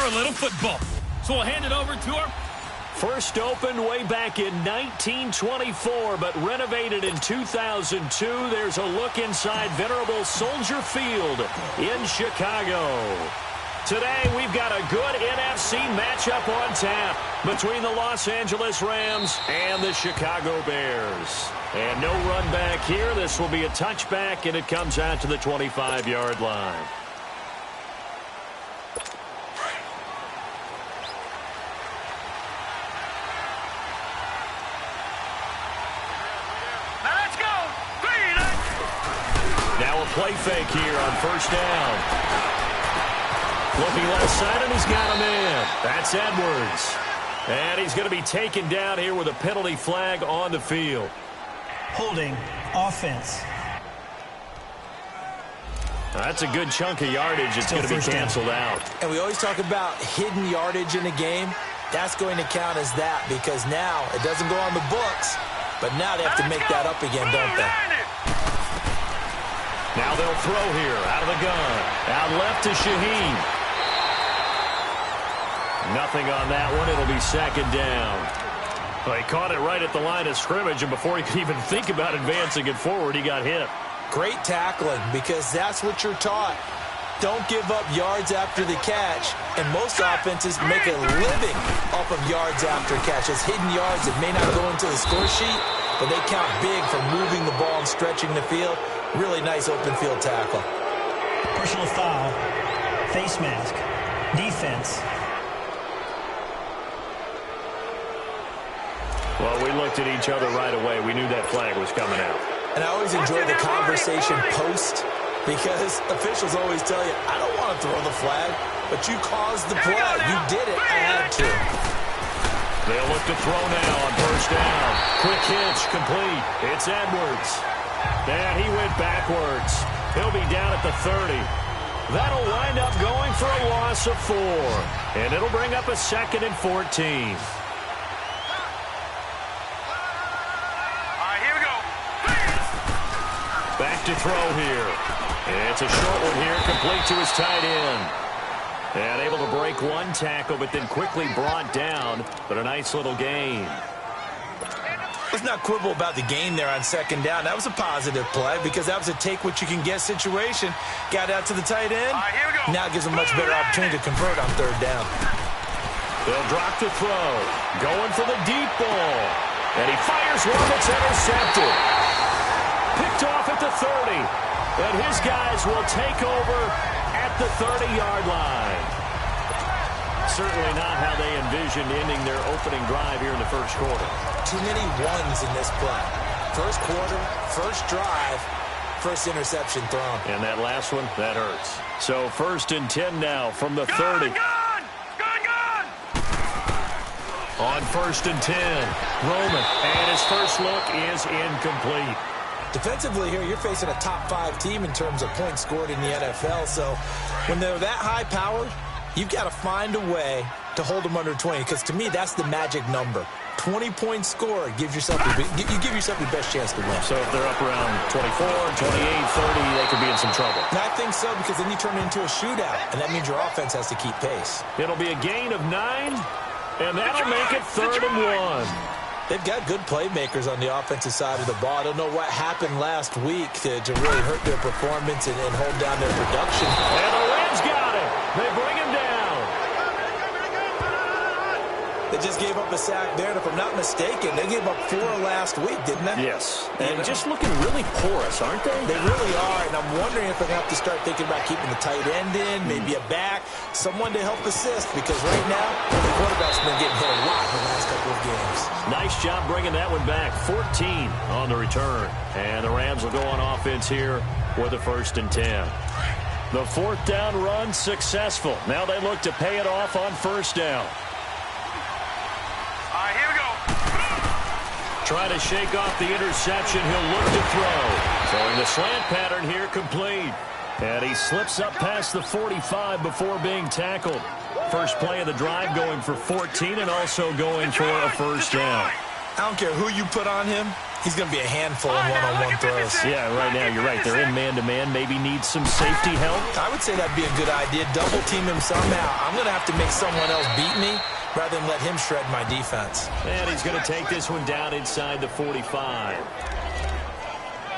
a little football. So we'll hand it over to our... First opened way back in 1924, but renovated in 2002. There's a look inside venerable Soldier Field in Chicago. Today, we've got a good NFC matchup on tap between the Los Angeles Rams and the Chicago Bears. And no run back here. This will be a touchback, and it comes out to the 25-yard line. Now a play fake here on first down. Looking left side, and he's got him in. That's Edwards. And he's going to be taken down here with a penalty flag on the field. Holding offense. That's a good chunk of yardage. It's going to be canceled out. And we always talk about hidden yardage in a game. That's going to count as that because now it doesn't go on the books, but now they have to make that up again, don't they? Now they'll throw here out of the gun. Out left to Shaheed. Nothing on that one. It'll be second down. Well, he caught it right at the line of scrimmage, and before he could even think about advancing it forward, he got hit. Great tackling because that's what you're taught. Don't give up yards after the catch, and most offenses make a living off of yards after catch. It's hidden yards that may not go into the score sheet, but they count big for moving the ball and stretching the field. Really nice open field tackle. Personal foul. Face mask. Defense. Well, we looked at each other right away. We knew that flag was coming out. And I always enjoy the conversation post because officials always tell you, I don't want to throw the flag, but you caused the play. You did it. I had to. They'll look to throw now on first down. Quick hitch, complete. It's Edwards. And he went backwards. He'll be down at the 30. That'll wind up going for a loss of 4. And it'll bring up a 2nd and 14. Back to throw here. It's a short one here, complete to his tight end. And able to break one tackle, but then quickly brought down. But a nice little gain. Let's not quibble about the gain there on second down. That was a positive play because that was a take-what-you-can-get situation. Got out to the tight end. Now it gives them a much better opportunity to convert on third down. They'll drop to throw. Going for the deep ball. And he fires one that's intercepted. Picked off at the 30. And his guys will take over at the 30-yard line. Certainly not how they envisioned ending their opening drive here in the first quarter. Too many ones in this play. First quarter, first drive, first interception thrown. And that last one, that hurts. So 1st and 10 now from the 30. Gone! On 1st and 10, Roman. And his first look is incomplete. Defensively here, you're facing a top 5 team in terms of points scored in the NFL. So when they're that high-powered, you've got to find a way to hold them under 20, because to me, that's the magic number. 20 points scored gives yourself you give yourself your best chance to win. So if they're up around 24, 28, 30, they could be in some trouble. And I think so, because then you turn it into a shootout, and that means your offense has to keep pace. It'll be a gain of 9, and that'll make it 3rd and 1. They've got good playmakers on the offensive side of the ball. I don't know what happened last week to really hurt their performance and hold down their production. And the Rams got it. They bring him down. They just gave up a sack there, and if I'm not mistaken, they gave up 4 last week, didn't they? Yes. And just looking really porous, aren't they? They really are, and I'm wondering if they're going to have to start thinking about keeping the tight end in, maybe a back, someone to help assist, because right now, the quarterback's been getting hit a lot in the last couple of games. Nice job bringing that one back. 14 on the return. And the Rams will go on offense here with a 1st and 10. The 4th down run successful. Now they look to pay it off on 1st down. Here we go. Trying to shake off the interception. He'll look to throw. Throwing the slant pattern here complete. And he slips up past the 45 before being tackled. First play of the drive going for 14 and also going for a 1st down. I don't care who you put on him. He's going to be a handful in one-on-one throws. Yeah, right now you're right. They're in man-to-man. Maybe needs some safety help. I would say that'd be a good idea. Double team him somehow. I'm going to have to make someone else beat me rather than let him shred my defense. And he's going to take this one down inside the 45.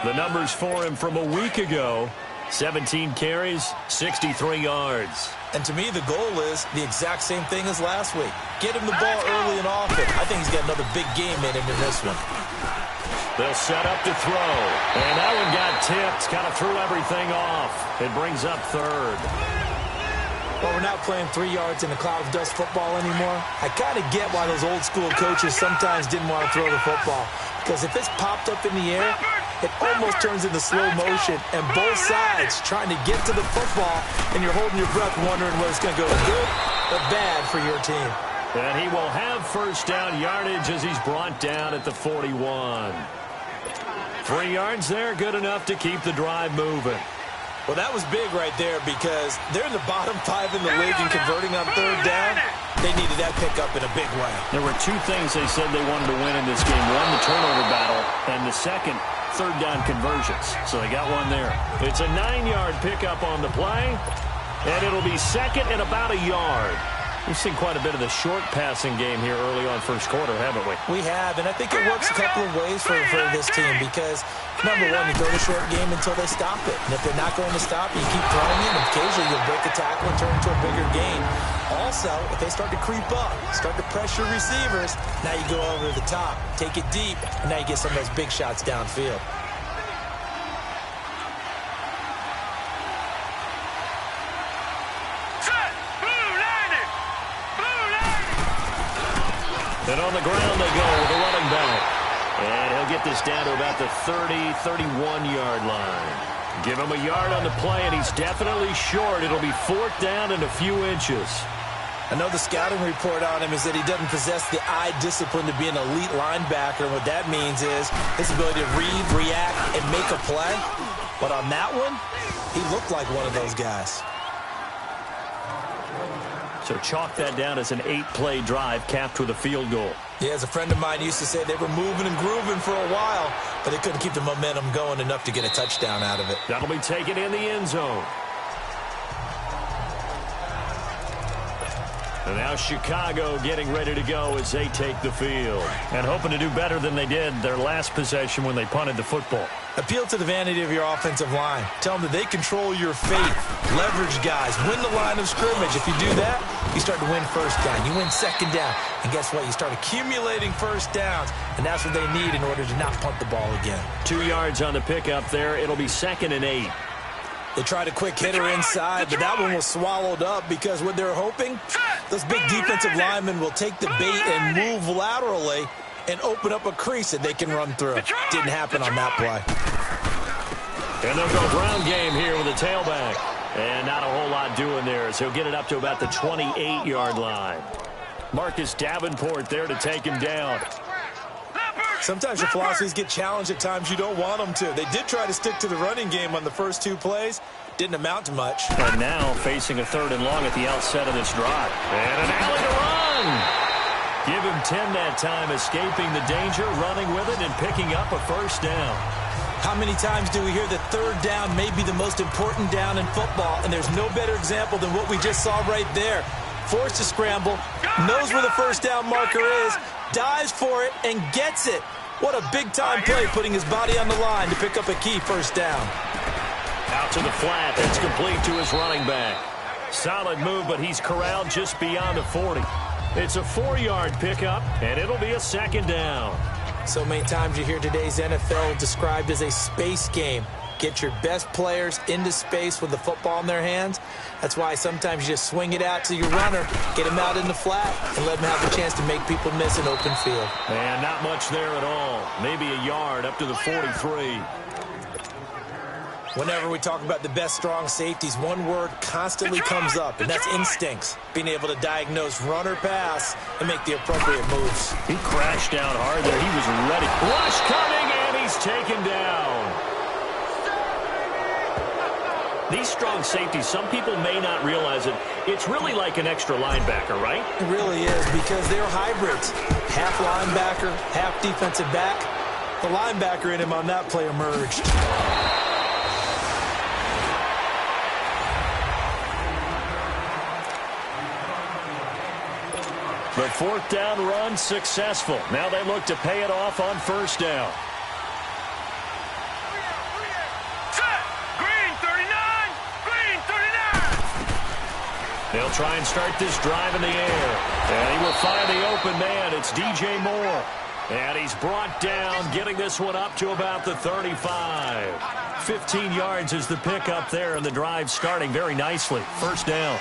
The numbers for him from a week ago: 17 carries, 63 yards. And to me, the goal is the exact same thing as last week. Get him the ball early and often. I think he's got another big game in him in this one. They'll set up to throw. And that one got tipped. Kind of threw everything off. It brings up third. Well, we're not playing 3 yards in a cloud of dust football anymore. I kind of get why those old school coaches sometimes didn't want to throw the football. Because if it's popped up in the air, it almost turns into slow motion, and both sides trying to get to the football, and you're holding your breath wondering whether it's going to go good or bad for your team. And he will have first down yardage as he's brought down at the 41. 3 yards there, good enough to keep the drive moving. Well, that was big right there because they're in the bottom 5 in the league in converting on third down. They needed that pickup in a big way. There were 2 things they said they wanted to win in this game. One, the turnover battle, and the second, third down conversions. So they got one there. It's a 9-yard pickup on the play, and it'll be second and about a yard. We've seen quite a bit of the short passing game here early on first quarter, haven't we? We have, and I think it works a couple of ways for this team because, number one, you throw the short game until they stop it. And if they're not going to stop it, you keep throwing it, and occasionally you'll break a tackle and turn into a bigger gain. Also, if they start to creep up, start to pressure receivers, now you go over the top, take it deep, and now you get some of those big shots downfield. And on the ground they go with a running back. And he'll get this down to about the 30, 31-yard line. Give him a yard on the play, and he's definitely short. It'll be 4th down and a few inches. I know the scouting report on him is that he doesn't possess the eye discipline to be an elite linebacker. And what that means is his ability to read, react, and make a play. But on that one, he looked like one of those guys. So chalk that down as an 8-play drive capped with a field goal. Yeah, as a friend of mine used to say, they were moving and grooving for a while, but they couldn't keep the momentum going enough to get a touchdown out of it. That'll be taken in the end zone. And now Chicago getting ready to go as they take the field. And hoping to do better than they did their last possession when they punted the football. Appeal to the vanity of your offensive line. Tell them that they control your fate. Leverage guys. Win the line of scrimmage. If you do that, you start to win first down. You win second down. And guess what? You start accumulating first downs. And that's what they need in order to not punt the ball again. 2 yards on the pickup there. It'll be 2nd and 8. They tried a quick hitter inside, but that one was swallowed up because what they're hoping, those big defensive linemen will take the bait and move laterally and open up a crease that they can run through. Didn't happen on that play. And they'll go ground game here with a tailback. And not a whole lot doing there, so he'll get it up to about the 28-yard line. Marcus Davenport there to take him down. Sometimes your philosophies get challenged at times you don't want them to. They did try to stick to the running game on the first 2 plays. Didn't amount to much. And now facing a 3rd and long at the outset of this drive. And an alley to run. Give him 10 that time, escaping the danger, running with it, and picking up a first down. How many times do we hear that third down may be the most important down in football? And there's no better example than what we just saw right there. Forced to scramble, knows where the first down marker is, dives for it, and gets it. What a big-time play, putting his body on the line to pick up a key first down. Out to the flat. It's complete to his running back. Solid move, but he's corralled just beyond the 40. It's a 4-yard pickup, and it'll be a 2nd down. So many times you hear today's NFL described as a space game. Get your best players into space with the football in their hands. That's why sometimes you just swing it out to your runner, get him out in the flat, and let him have a chance to make people miss an open field. And not much there at all. Maybe a yard up to the 43. Whenever we talk about the best strong safeties, one word constantly comes up, and that's instincts. Being able to diagnose run or pass and make the appropriate moves. He crashed down hard there. He was ready. Rush coming, and he's taken down. These strong safeties, some people may not realize it. It's really like an extra linebacker, right? It really is, because they're hybrids. Half linebacker, half defensive back. The linebacker in him on that play emerged. The fourth down run successful. Now they look to pay it off on first down. Set. Green 39. Green 39. They'll try and start this drive in the air. And he will find the open man. It's DJ Moore. And he's brought down, getting this one up to about the 35. 15 yards is the pickup there, and the drive starting very nicely. First down.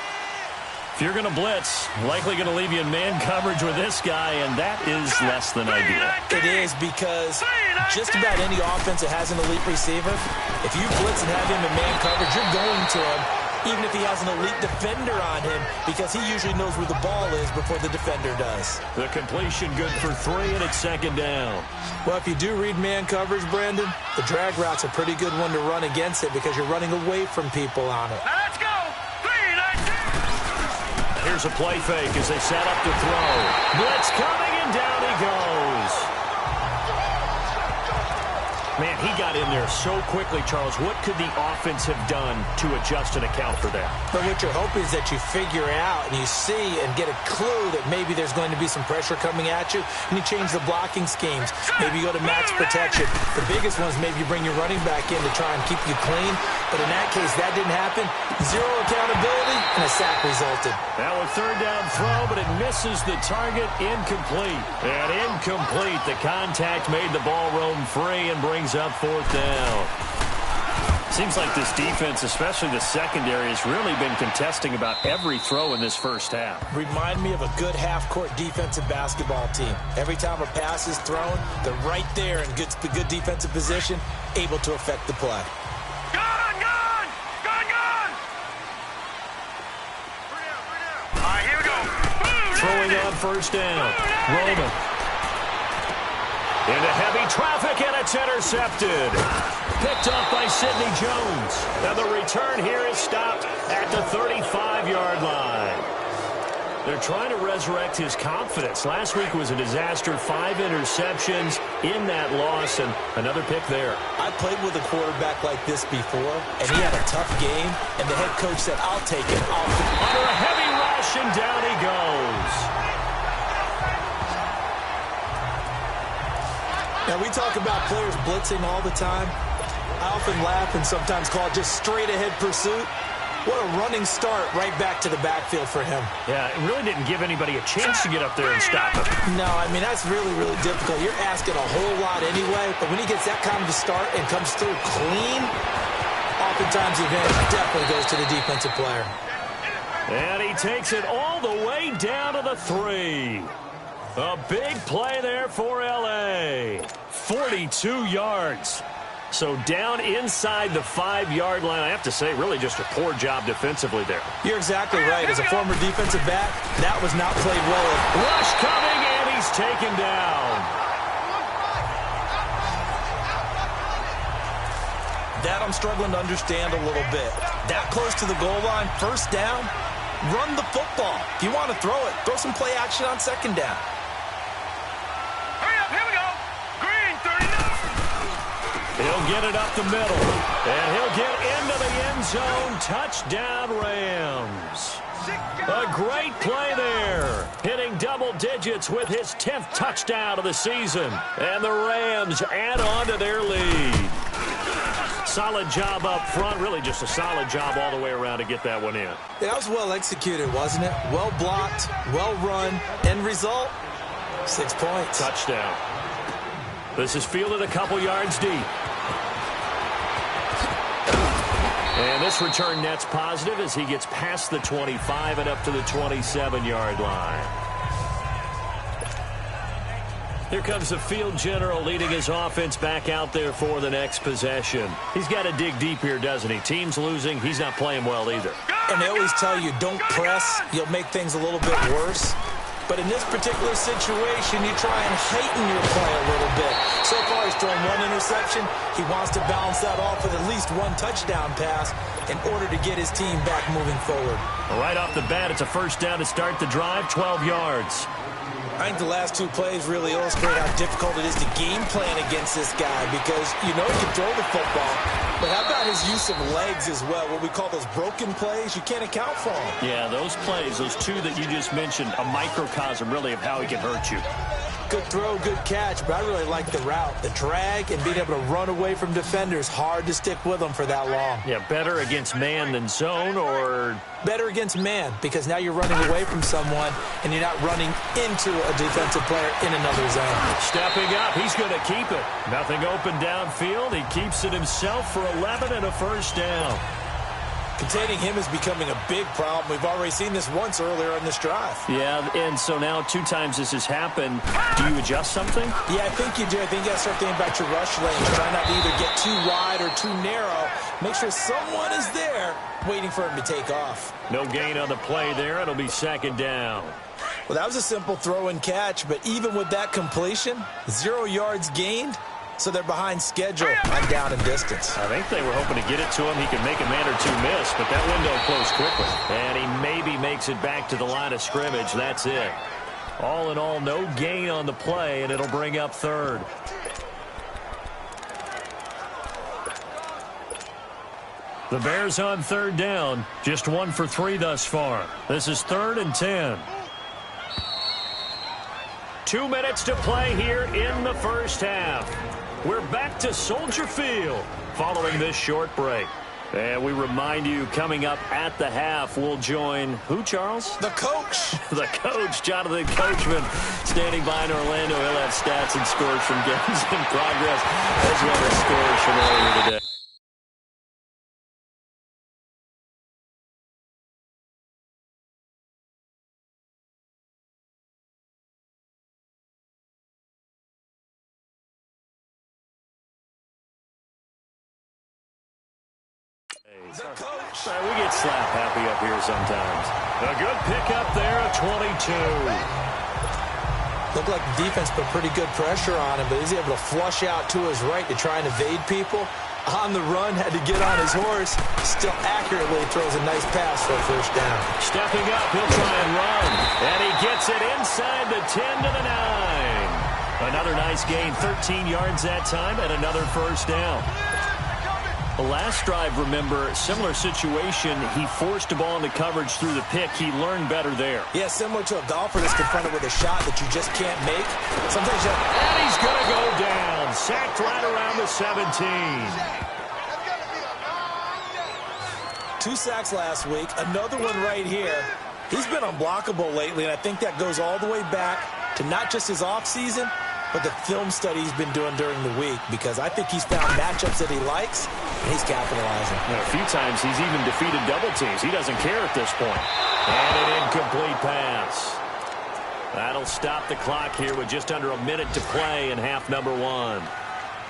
If you're going to blitz, likely going to leave you in man coverage with this guy, and that is less than ideal. It is, because just about any offense that has an elite receiver, if you blitz and have him in man coverage, you're going to him, even if he has an elite defender on him, because he usually knows where the ball is before the defender does. The completion good for 3, and it's second down. Well, if you do read man coverage, Brandon, the drag route's a pretty good one to run against it because you're running away from people on it. Now let's go. Here's a play fake as they set up to throw. Blitz coming, and down he goes. Man, he got in there so quickly, Charles. What could the offense have done to adjust and account for that? But what you're hoping is that you figure out and you see and get a clue that maybe there's going to be some pressure coming at you, and you change the blocking schemes. Maybe you go to max protection. The biggest one is maybe you bring your running back in to try and keep you clean. But in that case, that didn't happen. Zero accountability, and a sack resulted. Now a third down throw, but it misses the target. Incomplete. And incomplete. The contact made the ball roam free and brings up fourth down. Seems like this defense, especially the secondary, has really been contesting about every throw in this first half. Remind me of a good half-court defensive basketball team. Every time a pass is thrown, they're right there in good defensive position, able to affect the play. Gone. All right, here we go. Throwing on first down. Roman. Into heavy traffic, and it's intercepted. Picked off by Sidney Jones. Now the return here is stopped at the 35-yard line. They're trying to resurrect his confidence. Last week was a disaster. 5 interceptions in that loss, and another pick there. I played with a quarterback like this before, and he had a tough game, and the head coach said, I'll take it. Under a heavy rush, and down he goes. Now, we talk about players blitzing all the time. I often laugh and sometimes call it just straight-ahead pursuit. What a running start right back to the backfield for him. Yeah, it really didn't give anybody a chance to get up there and stop him. No, I mean, that's really, really difficult. You're asking a whole lot anyway, but when he gets that kind of a start and comes through clean, oftentimes the advantage definitely goes to the defensive player. And he takes it all the way down to the 3. A big play there for L.A. 42 yards. So down inside the 5-yard line. I have to say, really just a poor job defensively there. You're exactly right. As a former defensive back, that was not played well. Rush coming, and he's taken down. That I'm struggling to understand a little bit. That close to the goal line, first down, run the football. If you want to throw it, throw some play action on second down. Hurry up, here we go. Green 39. He'll get it up the middle, and he'll get into the end zone. Touchdown, Rams. A great play there, hitting double digits with his 10th touchdown of the season. And the Rams add on to their lead. Solid job up front, really just a solid job all the way around to get that one in. Yeah, that was well executed, wasn't it? Well blocked, well run. End result, 6 points. Touchdown. This is fielded a couple yards deep. And this return net's positive as he gets past the 25 and up to the 27-yard line. Here comes the field general leading his offense back out there for the next possession. He's got to dig deep here, doesn't he? Team's losing. He's not playing well either. And they always tell you, don't press. You'll make things a little bit worse. But in this particular situation, you try and heighten your play a little bit. So far, he's thrown 1 interception. He wants to balance that off with at least 1 touchdown pass in order to get his team back moving forward. Right off the bat, it's a first down to start the drive, 12 yards. I think the last two plays really illustrate how difficult it is to game plan against this guy because you know he can throw the football, but how about his use of legs as well, what we call those broken plays? You can't account for them. Yeah, those plays, those two that you just mentioned, a microcosm really of how he can hurt you. Good throw, good catch, but I really like the route. The drag and being able to run away from defenders, hard to stick with them for that long. Yeah, better against man than zone, or better against man, because now you're running away from someone and you're not running into a defensive player in another zone. Stepping up, he's going to keep it. Nothing open downfield. He keeps it himself for 11 and a first down. Containing him is becoming a big problem. We've already seen this once earlier in this drive. Yeah, and so now 2 times this has happened. Do you adjust something? Yeah, I think you do. I think you got to start thinking about your rush lanes. Try not to either get too wide or too narrow. Make sure someone is there waiting for him to take off. No gain on the play there. It'll be second down. Well, that was a simple throw and catch, but even with that completion, 0 yards gained. So they're behind schedule on down and distance. I think they were hoping to get it to him. He could make a man or two miss, but that window closed quickly. And he maybe makes it back to the line of scrimmage. That's it. All in all, no gain on the play, and it'll bring up third. The Bears on third down. Just 1 for 3 thus far. This is 3rd and 10. 2 minutes to play here in the first half. We're back to Soldier Field following this short break. And we remind you, coming up at the half, we'll join who, Charles? The coach. The coach, Jonathan Coachman, standing by in Orlando. He'll have stats and scores from games in progress, as well as scores from earlier today. We get slap happy up here sometimes. A good pickup there at 22. Looked like the defense put pretty good pressure on him, but he's able to flush out to his right to try and evade people. On the run, had to get on his horse. Still accurately throws a nice pass for a first down. Stepping up, he'll try and run. And he gets it inside the 10 to the 9. Another nice gain, 13 yards that time, and another first down. The last drive, remember, similar situation. He forced a ball into coverage through the pick. He learned better there. Yeah, similar to a golfer that's confronted with a shot that you just can't make. Sometimes you have... And he's going to go down. Sacked right around the 17. 2 sacks last week. Another one right here. He's been unblockable lately, and I think that goes all the way back to not just his offseason, but the film study he's been doing during the week, because I think he's found matchups that he likes, and he's capitalizing. And a few times he's even defeated double teams. He doesn't care at this point. And an incomplete pass. That'll stop the clock here with just under a minute to play in half number 1.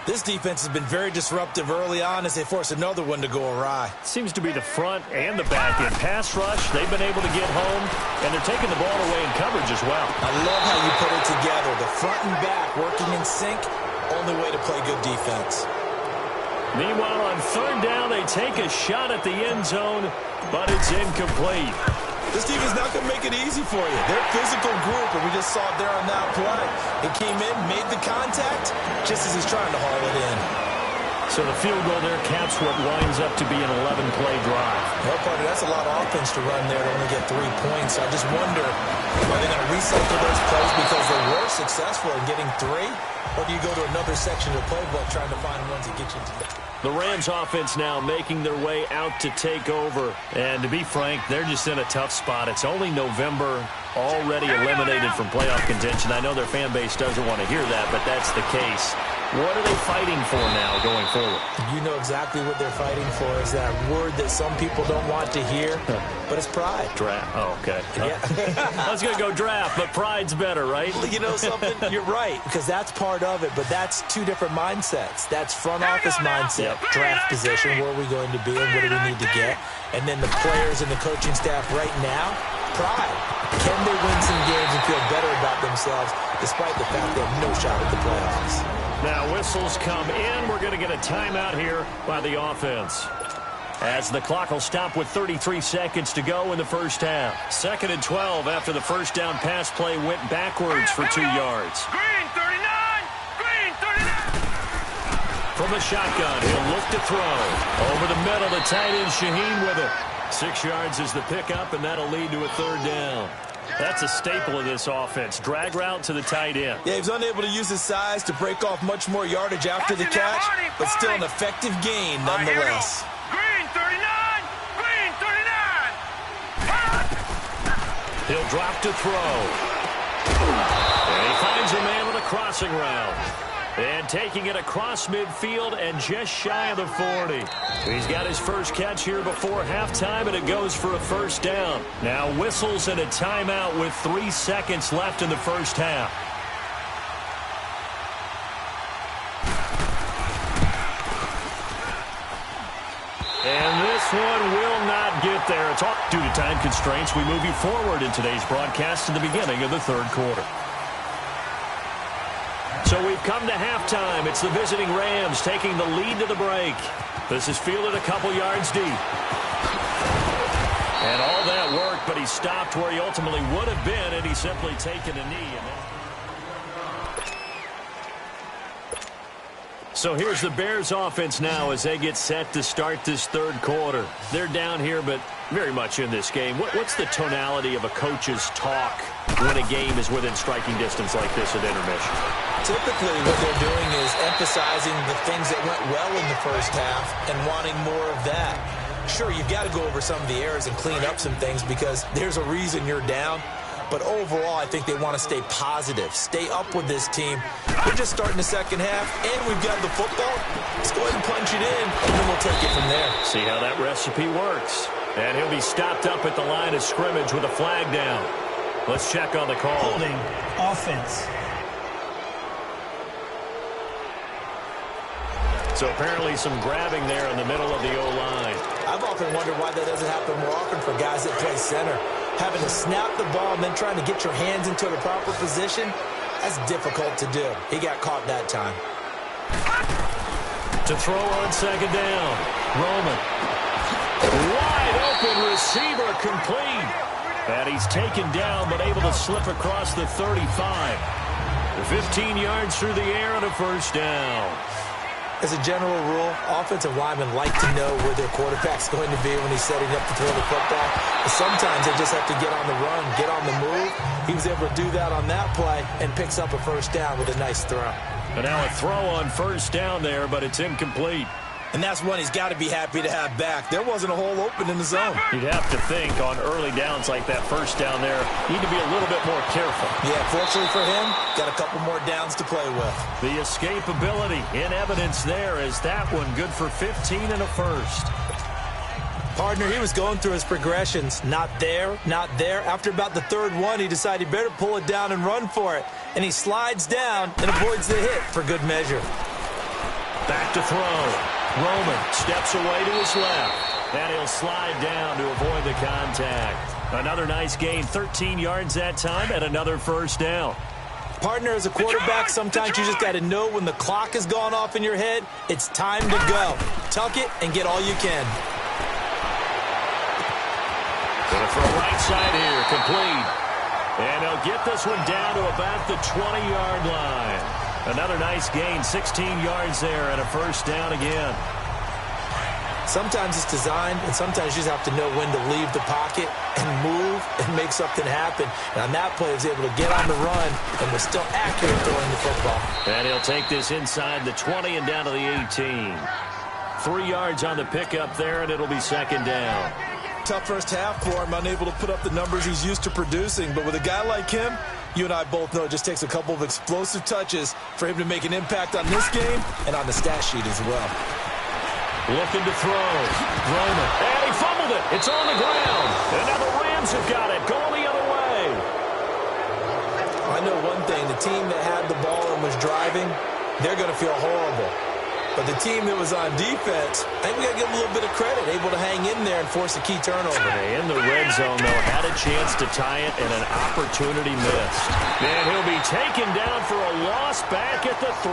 This defense has been very disruptive early on as they force another one to go awry. Seems to be the front and the back end. Pass rush, they've been able to get home, and they're taking the ball away in coverage as well. I love how you put it together. The front and back working in sync, only way to play good defense. Meanwhile, on third down, they take a shot at the end zone, but it's incomplete. This team is not going to make it easy for you. They're a physical group, and we just saw it there on that play. It came in, made the contact, just as he's trying to haul it in. So the field goal there caps what winds up to be an 11-play drive. Well, partner, that's a lot of offense to run there to only get 3 points. I just wonder, are they going to recycle those plays because they were successful in getting 3? Or do you go to another section of the playbook trying to find ones that get you into the... The Rams offense now making their way out to take over. And to be frank, they're just in a tough spot. It's only November, already eliminated from playoff contention. I know their fan base doesn't want to hear that, but that's the case. What are they fighting for now going forward? You know exactly what they're fighting for is that word that some people don't want to hear, but it's pride. Draft. Oh, okay. Yeah. I was going to go draft, but pride's better, right? You know something? You're right, because that's part of it, but that's 2 different mindsets. That's front office mindset, draft position, where are we going to be and what do we need to get? And then the players and the coaching staff right now, pride. Can they win some games and feel better about themselves despite the fact they have no shot at the playoffs? Now whistles come in. We're going to get a timeout here by the offense. as the clock will stop with 33 seconds to go in the first half. 2nd and 12 after the first down pass play went backwards for 2 yards. Green 39! Green 39! From the shotgun, he'll look to throw. Over the middle, the tight end Shaheen with it. 6 yards is the pickup, and that'll lead to a 3rd down. That's a staple of this offense. Drag route to the tight end. Yeah, he was unable to use his size to break off much more yardage after the catch, but still an effective gain nonetheless. Green 39! Green 39! He'll drop to throw. And he finds a man with a crossing route. And taking it across midfield and just shy of the 40. He's got his first catch here before halftime, and it goes for a 1st down. Now whistles and a timeout with 3 seconds left in the first half. And this one will not get there. It's all due to time constraints. We move you forward in today's broadcast to the beginning of the 3rd quarter. So we've come to halftime. It's the visiting Rams taking the lead to the break. This is fielded a couple yards deep. And all that work, but he stopped where he ultimately would have been, and he's simply taken a knee. So here's the Bears offense now as they get set to start this 3rd quarter. They're down here, but very much in this game. What's the tonality of a coach's talk when a game is within striking distance like this at intermission? Typically, what they're doing is emphasizing the things that went well in the first half and wanting more of that. Sure, you've got to go over some of the errors and clean up some things because there's a reason you're down. But overall, I think they want to stay positive, stay up with this team. We're just starting the second half, and we've got the football. Let's go ahead and punch it in, and then we'll take it from there. See how that recipe works. And he'll be stopped up at the line of scrimmage with a flag down. Let's check on the call. Holding, offense. So apparently some grabbing there in the middle of the O-line. I've often wondered why that doesn't happen more often for guys that play center. Having to snap the ball and then trying to get your hands into the proper position, that's difficult to do. He got caught that time. To throw on 2nd down. Roman. Wide open receiver complete. And he's taken down but able to slip across the 35. 15 yards through the air and a 1st down. As a general rule, offensive linemen like to know where their quarterback's going to be when he's setting up to throw the football. But sometimes they just have to get on the run, get on the move. He was able to do that on that play and picks up a 1st down with a nice throw. And now a throw on 1st down there, but it's incomplete. And that's one he's got to be happy to have back. There wasn't a hole open in the zone. You'd have to think on early downs like that 1st down there, need to be a little bit more careful. Yeah, fortunately for him, got a couple more downs to play with. The escapability in evidence there is that one good for 15 and a 1st. Partner, he was going through his progressions. Not there, not there. After about the 3rd one, he decided he better pull it down and run for it. And he slides down and avoids the hit for good measure. Back to throw. Roman steps away to his left, and he'll slide down to avoid the contact. Another nice gain, 13 yards that time, and another 1st down. Partner, as a quarterback, sometimes you just got to know when the clock has gone off in your head, it's time to go. Tuck it and get all you can. Gonna throw right side here, complete. And he'll get this one down to about the 20-yard line. Another nice gain, 16 yards there, and a 1st down again. Sometimes it's designed, and sometimes you just have to know when to leave the pocket and move and make something happen. And on that play, he was able to get on the run and was still accurate throwing the football. And he'll take this inside the 20 and down to the 18. 3 yards on the pickup there, and it'll be 2nd down. Tough first half for him, unable to put up the numbers he's used to producing. But with a guy like him, you and I both know it just takes a couple of explosive touches for him to make an impact on this game and on the stat sheet as well. Looking to throw. Roman. And he fumbled it. It's on the ground. And now the Rams have got it. Going the other way. I know one thing. The team that had the ball and was driving, they're going to feel horrible. But the team that was on defense, I think we got to give them a little bit of credit, able to hang in there and force a key turnover. In the red zone, though, had a chance to tie it, and an opportunity missed. And he'll be taken down for a loss back at the 3.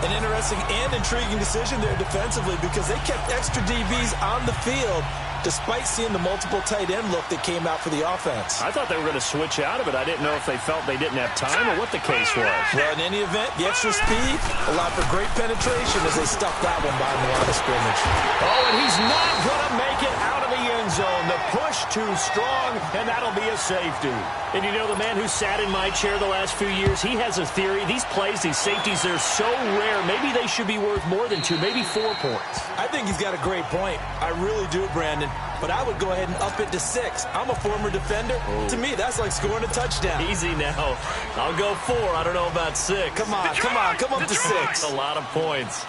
An interesting and intriguing decision there defensively because they kept extra DBs on the field despite seeing the multiple tight end look that came out for the offense. I thought they were going to switch out of it. I didn't know if they felt they didn't have time or what the case was. Well, in any event, the extra speed allowed for great penetration as they stuffed that one behind the line of scrimmage. Oh, and he's not going to make it out of the end zone. The push too strong, and that'll be a safety. And you know, the man who sat in my chair the last few years, he has a theory. These plays, these safeties, they're so rare. Maybe they should be worth more than 2, maybe 4 points. I think he's got a great point. I really do, Brandon. But I would go ahead and up it to 6. I'm a former defender. To me, that's like scoring a touchdown. Easy now. I'll go 4. I don't know about 6. Come on, come up to 6. That's a lot of points.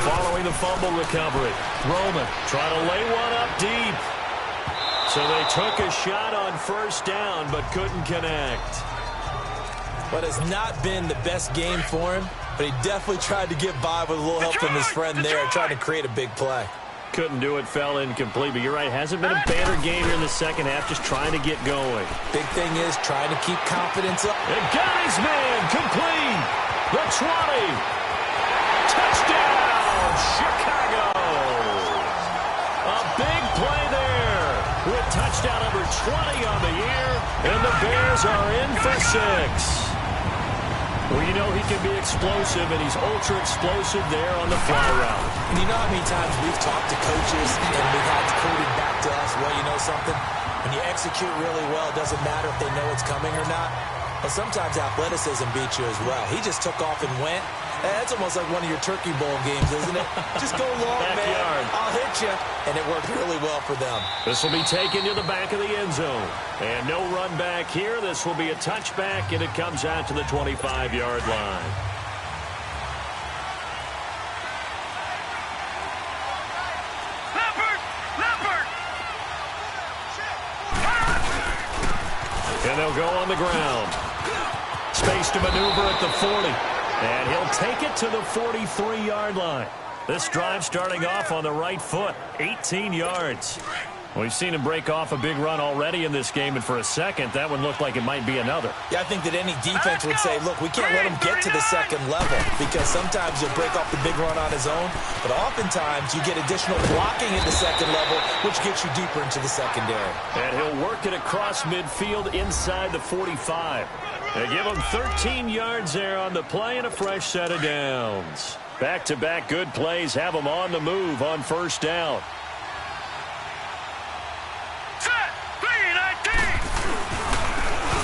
Following the fumble recovery, Roman trying to lay one up deep. So they took a shot on first down, but couldn't connect. But it's not been the best game for him, but he definitely tried to get by with a little help from his friend there, trying to create a big play. Couldn't do it, fell incomplete, but you're right, hasn't been a banner game here in the second half, just trying to get going. Big thing is trying to keep confidence up. And got his man, complete, the 20. Touchdown, Chicago. A big play there with touchdown number 20 on the year, and the Bears are in for 6. Well, you know he can be explosive, and he's ultra-explosive there on the fly route. And you know how many times we've talked to coaches, and we've had quoted back to us, well, you know something? When you execute really well, it doesn't matter if they know it's coming or not. But sometimes athleticism beats you as well. He just took off and went. That's almost like one of your Turkey Bowl games, isn't it? Just go long, man. I'll hit you. And it worked really well for them. This will be taken to the back of the end zone. And no run back here. This will be a touchback, and it comes out to the 25-yard line. And they'll go on the ground. Space to maneuver at the 40. And he'll take it to the 43-yard line. This drive starting off on the right foot, 18 yards. We've seen him break off a big run already in this game, and for a second, that one looked like it might be another. Yeah, I think that any defense would say, look, we can't let him get to the second level because sometimes he'll break off the big run on his own, but oftentimes you get additional blocking at the second level, which gets you deeper into the secondary. And he'll work it across midfield inside the 45. They give him 13 yards there on the play and a fresh set of downs. Back-to-back good plays have him on the move on first down.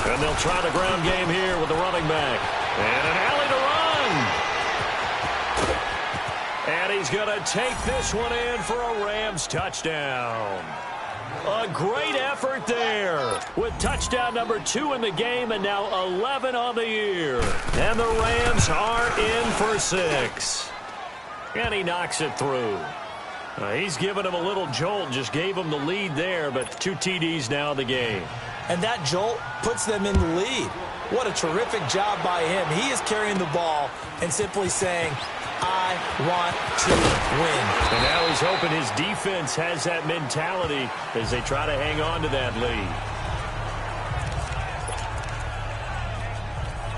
And they'll try the ground game here with the running back. And an alley to run. And he's going to take this one in for a Rams touchdown. A great effort there with touchdown number 2 in the game and now 11 on the year. And the Rams are in for 6. And he knocks it through. He's given him a little jolt, just gave him the lead there, but 2 TDs now in the game. And that jolt puts them in the lead. What a terrific job by him. He is carrying the ball and simply saying, I want to win. And now he's hoping his defense has that mentality as they try to hang on to that lead.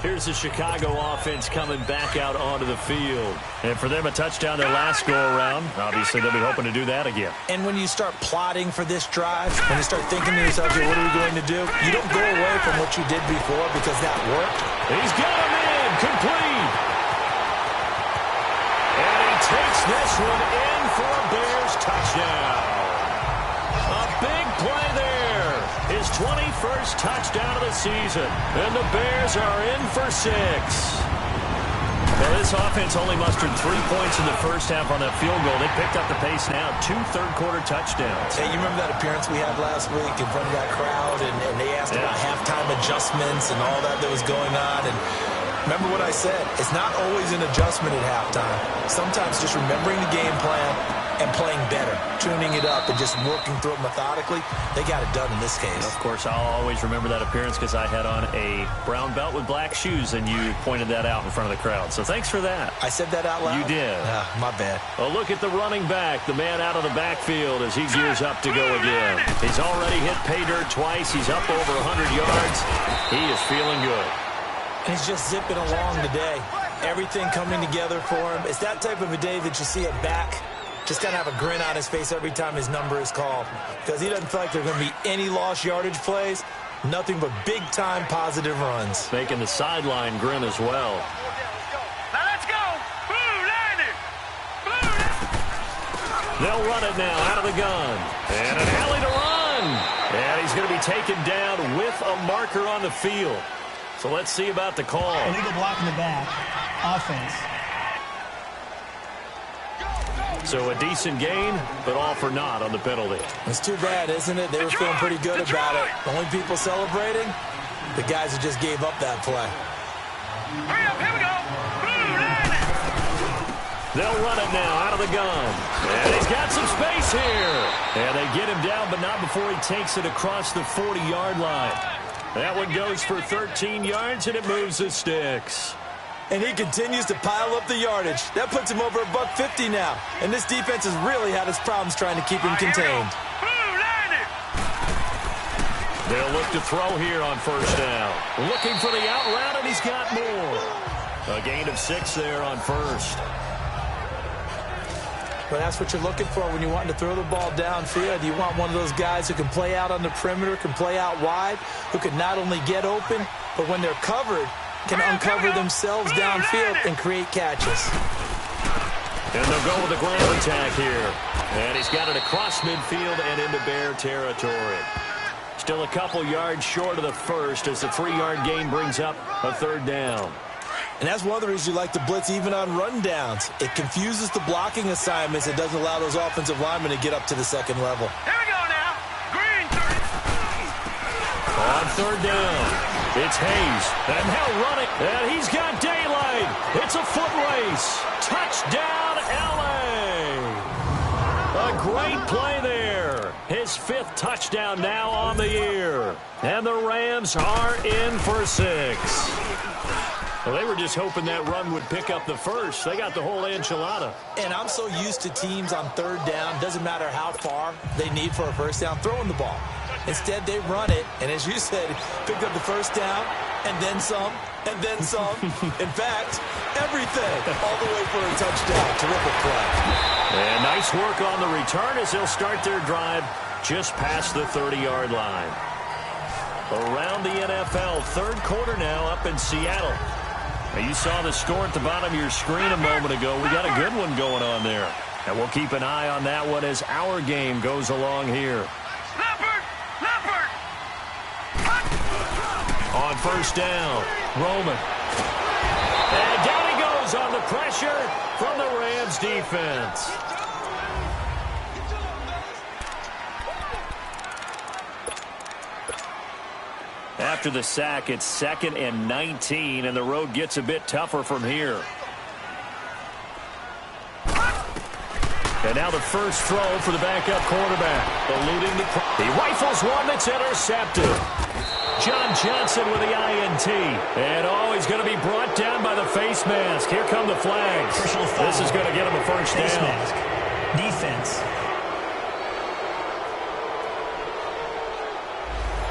Here's the Chicago offense coming back out onto the field. And for them, a touchdown their last go-around. Obviously, they'll be hoping to do that again. And when you start plotting for this drive, when you start thinking to yourself, what are we going to do? You don't go away from what you did before because that worked. He's got him in, complete. And he takes this one in for a Bears touchdown. A big play there. His 21st touchdown of the season. And the Bears are in for 6. Well, this offense only mustered 3 points in the first half on that field goal. They picked up the pace now. 2 third-quarter touchdowns. Hey, you remember that appearance we had last week in front of that crowd? And they asked about halftime adjustments and all that was going on. And remember what I said. It's not always an adjustment at halftime. Sometimes just remembering the game plan and playing better, tuning it up and just working through it methodically. They got it done in this case. Of course, I'll always remember that appearance because I had on a brown belt with black shoes, and you pointed that out in front of the crowd. So thanks for that. I said that out loud? You did. My bad. A look at the running back, the man out of the backfield as he gears up to go again. He's already hit pay dirt twice. He's up over 100 yards. He is feeling good. He's just zipping along today. Everything coming together for him. It's that type of a day that you see a back just kind of have a grin on his face every time his number is called, because he doesn't feel like there are going to be any lost yardage plays, nothing but big-time positive runs. Making the sideline grin as well. Now let's go. Blue landed. They'll run it now out of the gun. And an alley to run. And he's going to be taken down with a marker on the field. So let's see about the call. Illegal block in the back. Offense. So a decent gain, but all for naught on the penalty. It's too bad, isn't it? They were feeling pretty good about it. The only people celebrating, the guys who just gave up that play. Hurry up, here we go. Blue landed. They'll run it now out of the gun. And he's got some space here. And they get him down, but not before he takes it across the 40-yard line. That one goes for 13 yards, and it moves the sticks. And he continues to pile up the yardage. That puts him over $150 now. And this defense has really had its problems trying to keep him contained. Blue landed. They'll look to throw here on first down. Looking for the out route, and he's got more. A gain of 6 there on first. But that's what you're looking for when you're wanting to throw the ball downfield. You want one of those guys who can play out on the perimeter, can play out wide, who can not only get open, but when they're covered, can uncover themselves downfield and create catches. And they'll go with the ground attack here. And he's got it across midfield and into Bear territory. Still a couple yards short of the first as the 3-yard gain brings up a third down. And that's one of the reasons you like to blitz even on rundowns. It confuses the blocking assignments. It doesn't allow those offensive linemen to get up to the second level. Here we go now. Green 30. On third down, it's Hayes. And he'll run it. And he's got daylight. It's a foot race. Touchdown, L.A. A great play there. His 5th touchdown now on the year. And the Rams are in for 6. Well, they were just hoping that run would pick up the first. They got the whole enchilada. And I'm so used to teams on third down, doesn't matter how far they need for a first down, throwing the ball. Instead, they run it, and as you said, picked up the first down, and then some, and then some. In fact, everything, all the way for a touchdown. Terrific play. And nice work on the return as they'll start their drive just past the 30-yard line. Around the NFL, third quarter now up in Seattle. Now, you saw the score at the bottom of your screen a moment ago. We got a good one going on there. And we'll keep an eye on that one as our game goes along here. Leopard. On first down, Roman. And down he goes on the pressure from the Rams defense. After the sack, it's 2nd and 19, and the road gets a bit tougher from here. And now the first throw for the backup quarterback. Eluding he rifles one that's intercepted. John Johnson with the INT. And he's going to be brought down by the face mask. Here come the flags. This is going to get him a first face down. Mask. Defense.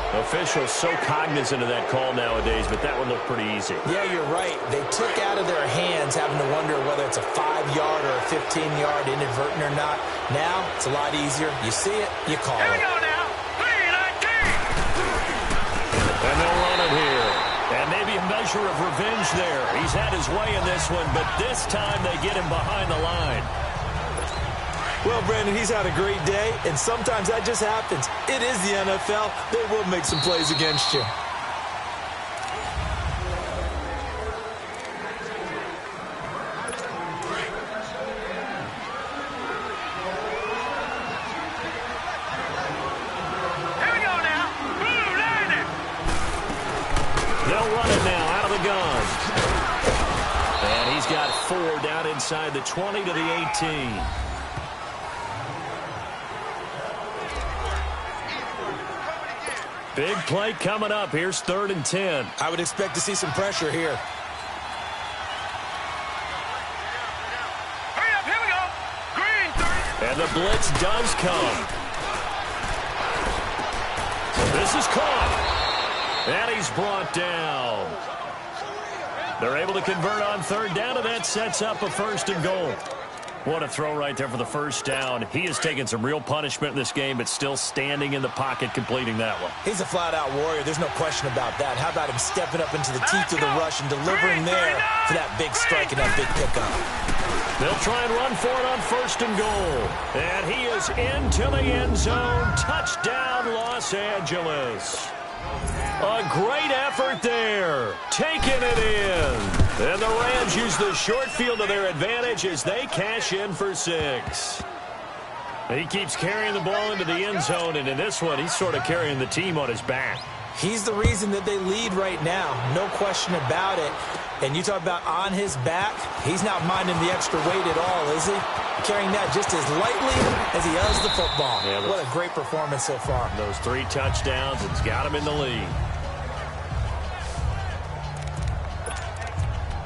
Officials so cognizant of that call nowadays, but that one looked pretty easy. Yeah, you're right. They took out of their hands having to wonder whether it's a 5-yard or a 15-yard inadvertent or not. Now, it's a lot easier. You see it, you call Here we it. go now. 3-19. And they'll run it here. And maybe a measure of revenge there. He's had his way in this one, but this time they get him behind the line. Well, Brandon, he's had a great day, and sometimes that just happens. It is the NFL. They will make some plays against you. Here we go now. Blue landed. They'll run it now out of the gun. And he's got 4 down inside the 20 to the 18. Big play coming up. Here's 3rd and 10. I would expect to see some pressure here. Hurry up, here we go. Green 30. And the blitz does come. This is caught. And he's brought down. They're able to convert on third down, and that sets up a first and goal. What a throw right there for the first down. He has taken some real punishment in this game, but still standing in the pocket completing that one. He's a flat-out warrior. There's no question about that. How about him stepping up into the teeth of the rush and delivering there for that big strike and that big pickup? They'll try and run for it on first and goal. And he is into the end zone. Touchdown, Los Angeles. A great effort there. Taking it in. And the Rams use the short field to their advantage as they cash in for 6. He keeps carrying the ball into the end zone, and in this one, he's sort of carrying the team on his back. He's the reason that they lead right now. No question about it. And you talk about on his back, he's not minding the extra weight at all, is he? Carrying that just as lightly as he does the football. Yeah, what a great performance so far. Those 3 touchdowns, it's got him in the lead.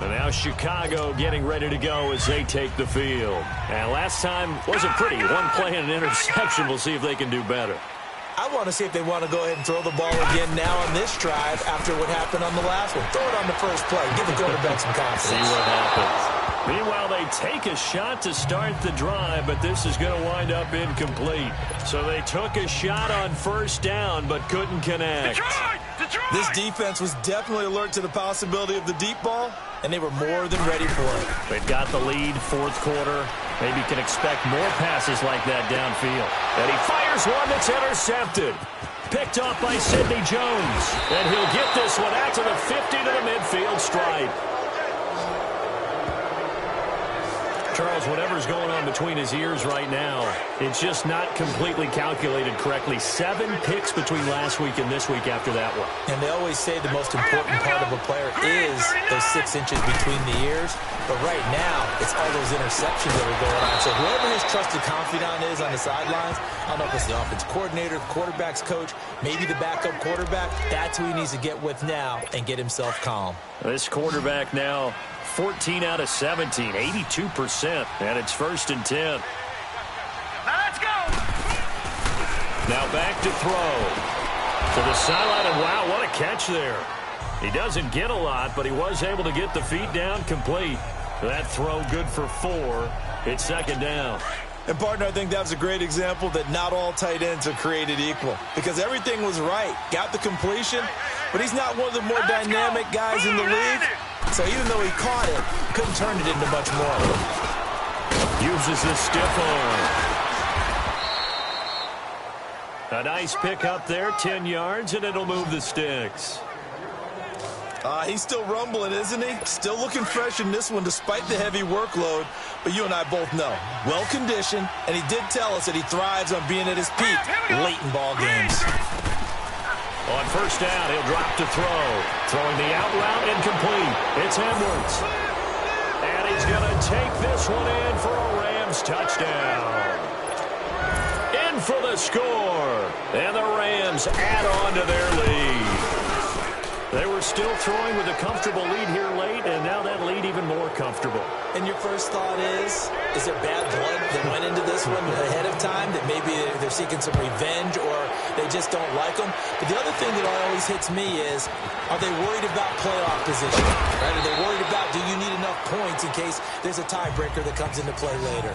And now Chicago getting ready to go as they take the field. And last time wasn't pretty. One play and an interception. We'll see if they can do better. I want to see if they want to go ahead and throw the ball again now on this drive after what happened on the last one. Throw it on the first play. Give the quarterback some confidence. See what happens. Meanwhile, they take a shot to start the drive, but this is going to wind up incomplete. So they took a shot on first down, but couldn't connect. This defense was definitely alert to the possibility of the deep ball, and they were more than ready for it. They've got the lead, fourth quarter. Maybe can expect more passes like that downfield. And he fires one that's intercepted. Picked off by Sidney Jones. And he'll get this one out to the 50 to the midfield stripe. Charles, whatever's going on between his ears right now, it's just not completely calculated correctly. 7 picks between last week and this week after that one. And they always say the most important part of a player is those 6 inches between the ears. But right now, it's all those interceptions that are going on. So whoever his trusted confidant is on the sidelines, I don't know if it's the offense coordinator, the quarterback's coach, maybe the backup quarterback, that's who he needs to get with now and get himself calm. This quarterback now 14 out of 17, 82%, and it's first and 10. Let's go. Now back to throw. To the sideline, and wow, what a catch there. He doesn't get a lot, but he was able to get the feet down complete. That throw good for 4. It's second down. And, partner, I think that was a great example that not all tight ends are created equal because everything was right. Got the completion, but he's not one of the more dynamic guys in the league. So even though he caught it, couldn't turn it into much more. Uses the stiff arm. A nice pick up there, 10 yards, and it'll move the sticks. He's still rumbling, isn't he? Still looking fresh in this one despite the heavy workload. But you and I both know, well-conditioned, and he did tell us that he thrives on being at his peak late in ball games. On first down, he'll drop to throw. Throwing the out route, incomplete. It's Edwards. And he's going to take this one in for a Rams touchdown. In for the score. And the Rams add on to their lead. They were still throwing with a comfortable lead here late, and now that lead even more comfortable. And your first thought is there bad blood that went into this one ahead of time, that maybe they're seeking some revenge or they just don't like them? But the other thing that always hits me is, are they worried about playoff position? Right? Are they worried about, do you need enough points in case there's a tiebreaker that comes into play later?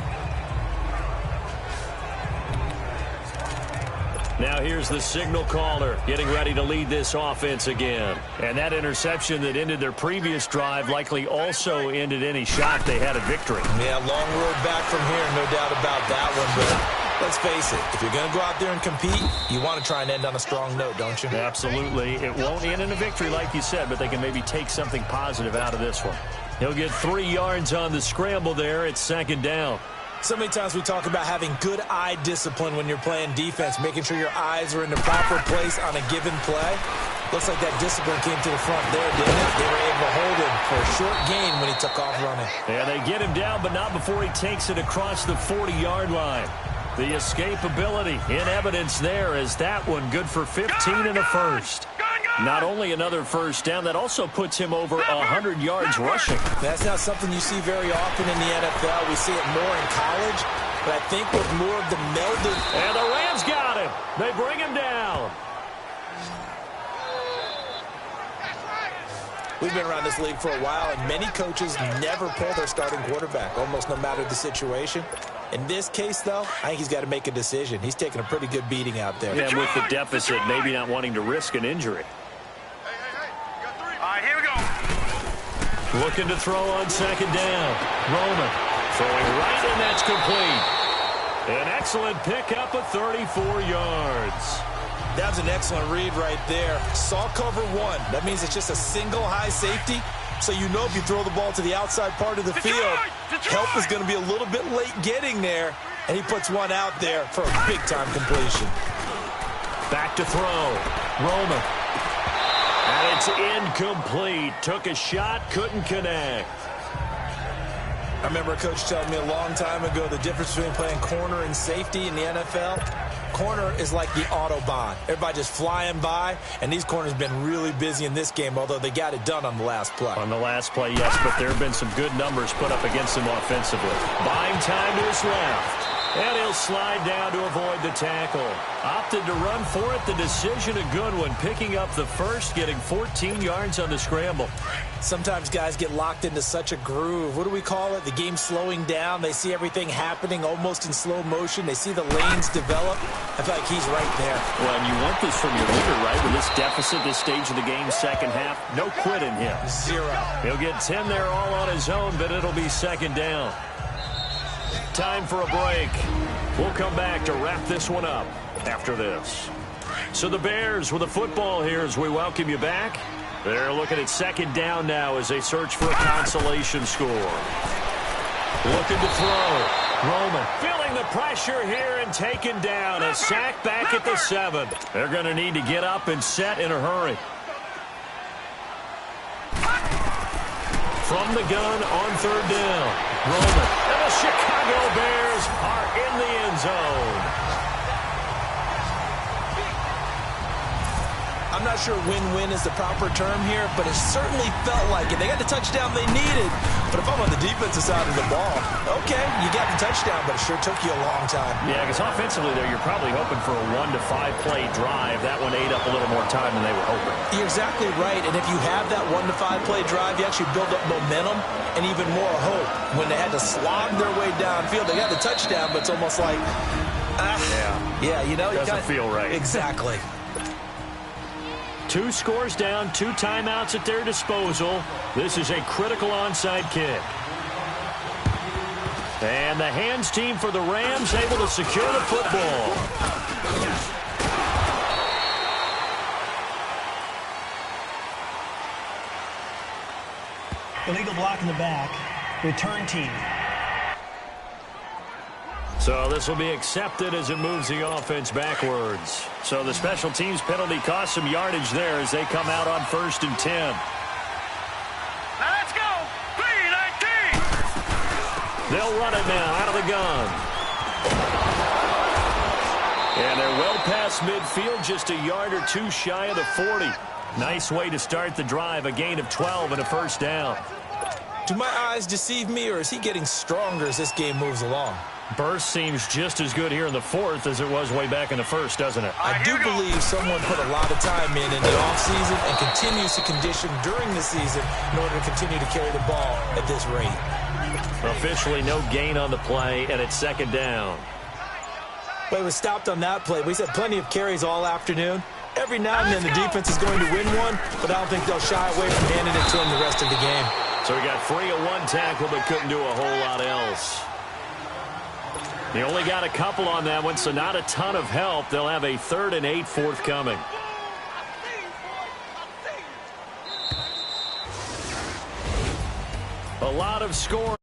Now here's the signal caller getting ready to lead this offense again. And that interception that ended their previous drive likely also ended any shot they had at victory. Yeah, long road back from here, no doubt about that one. But let's face it, if you're going to go out there and compete, you want to try and end on a strong note, don't you? Absolutely. It won't end in a victory like you said, but they can maybe take something positive out of this one. He'll get 3 yards on the scramble there. It's second down. So many times we talk about having good eye discipline when you're playing defense, making sure your eyes are in the proper place on a given play. Looks like that discipline came to the front there, didn't it? They were able to hold him for a short gain when he took off running. Yeah, they get him down, but not before he takes it across the 40-yard line. The escapability in evidence there as that one good for 15 and a first. Not only another first down, that also puts him over 100 yards rushing. That's not something you see very often in the NFL. We see it more in college, but I think with more of the melded... And the Rams got him. They bring him down. We've been around this league for a while, and many coaches never pull their starting quarterback, almost no matter the situation. In this case, though, I think he's got to make a decision. He's taking a pretty good beating out there. Yeah, with the deficit, maybe not wanting to risk an injury. All right, here we go. Looking to throw on second down. Roman throwing right, and that's complete. An excellent pickup of 34 yards. That was an excellent read right there. Saw cover one. That means it's just a single high safety. So you know if you throw the ball to the outside part of the field, help is going to be a little bit late getting there. And he puts one out there for a big-time completion. Back to throw. Roman. And it's incomplete. Took a shot, couldn't connect. I remember a coach telling me a long time ago the difference between playing corner and safety in the NFL. Corner is like the Autobahn. Everybody just flying by, and these corners have been really busy in this game, although they got it done on the last play. On the last play, yes, but there have been some good numbers put up against him offensively. Buying time to his left. And he'll slide down to avoid the tackle. Opted to run for it. The decision a good one. Picking up the first, getting 14 yards on the scramble. Sometimes guys get locked into such a groove. What do we call it? The game's slowing down. They see everything happening almost in slow motion. They see the lanes develop. I feel like he's right there. Well, and you want this from your leader, right? With this deficit, this stage of the game, second half, no quit in him. Zero. He'll get 10 there all on his own, but it'll be second down. Time for a break. We'll come back to wrap this one up after this. So the Bears with the football here as we welcome you back. They're looking at second down now as they search for a consolation score. Looking to throw. Roman feeling the pressure here and taken down. A sack back at the 7. They're going to need to get up and set in a hurry. From the gun on third down. Roman. And the Chicago Bears are in the end zone. I'm not sure win-win is the proper term here, but it certainly felt like it. They got the touchdown they needed, but if I'm on the defensive side of the ball, okay, you got the touchdown, but it sure took you a long time. Yeah, because offensively there, you're probably hoping for a 1 to 5 play drive. That one ate up a little more time than they were hoping. You're exactly right, and if you have that 1 to 5 play drive, you actually build up momentum and even more hope. When they had to slog their way downfield, they got the touchdown, but it's almost like, yeah, you know, doesn't feel right. Exactly. 2 scores down, 2 timeouts at their disposal. This is a critical onside kick. And the hands team for the Rams able to secure the football. Illegal block in the back. Return team. So this will be accepted as it moves the offense backwards. So the special teams penalty cost some yardage there as they come out on 1st and 10. Now let's go. 3-19. They'll run it now out of the gun. And they're well past midfield, just a yard or 2 shy of the 40. Nice way to start the drive, a gain of 12 and a first down. Do my eyes deceive me, or is he getting stronger as this game moves along? Burst seems just as good here in the 4th as it was way back in the 1st, doesn't it? I do believe someone put a lot of time in the offseason and continues to condition during the season in order to continue to carry the ball at this rate. Officially no gain on the play, and it's second down. But it was stopped on that play. We had plenty of carries all afternoon. Every now and then the defense is going to win one, but I don't think they'll shy away from handing it to him the rest of the game. So he got free of 1 tackle, but couldn't do a whole lot else. He only got a couple on that one, so not a ton of help. They'll have a 3rd and 8 forthcoming. A lot of scoring.